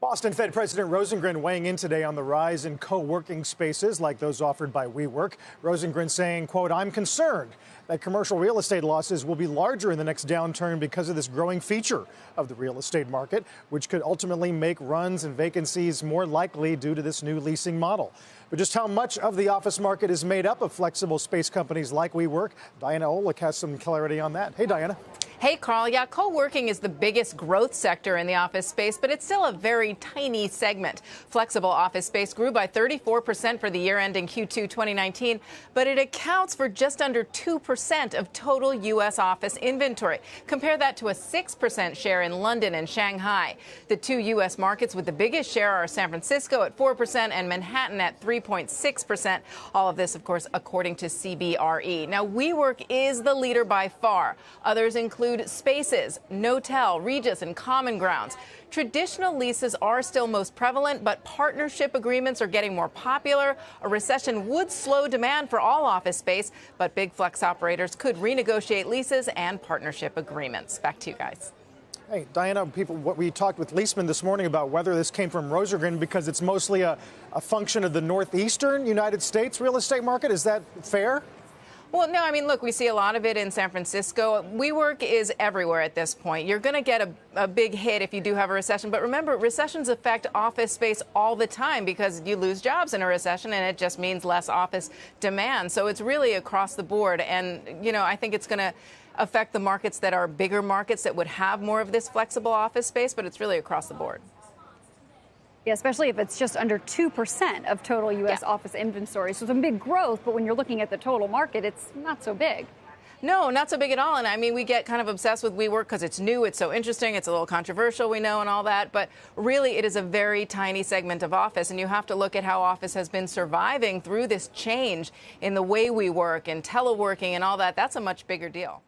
Boston Fed President Rosengren weighing in today on the rise in co-working spaces like those offered by WeWork. Rosengren saying, quote, "I'm concerned that commercial real estate losses will be larger in the next downturn because of this growing feature of the real estate market, which could ultimately make runs and vacancies more likely due to this new leasing model." But just how much of the office market is made up of flexible space companies like WeWork? Diana Olick has some clarity on that. Hey, Diana. Hey, Carl. Yeah, co-working is the biggest growth sector in the office space, but it's still a very tiny segment. Flexible office space grew by 34% for the year ending Q2 2019, but it accounts for just under 2% of total U.S. office inventory. Compare that to a 6% share in London and Shanghai. The two U.S. markets with the biggest share are San Francisco at 4% and Manhattan at 3.6%. All of this, of course, according to CBRE. Now, WeWork is the leader by far. Others include Spaces, Notel, Regus, and Common Grounds. Traditional leases are still most prevalent, but partnership agreements are getting more popular. A recession would slow demand for all office space, but big flex operators could renegotiate leases and partnership agreements. Back to you guys. Hey, Diana, we talked with Leisman this morning about whether this came from Rosengren because it's mostly a function of the northeastern United States real estate market. Is that fair? Well, no, I mean, look, we see a lot of it in San Francisco. WeWork is everywhere at this point. You're going to get a big hit if you do have a recession. But remember, recessions affect office space all the time because you lose jobs in a recession, and it just means less office demand. So it's really across the board. And, you know, I think it's going to affect the markets that are bigger markets that would have more of this flexible office space, but it's really across the board. Yeah, especially if it's just under 2% of total U.S. office inventory. So some big growth, but when you're looking at the total market, it's not so big. No, not so big at all. And I mean, we get kind of obsessed with WeWork because it's new, it's so interesting, it's a little controversial, we know, and all that. But really, it is a very tiny segment of office. And you have to look at how office has been surviving through this change in the way we work and teleworking and all that. That's a much bigger deal.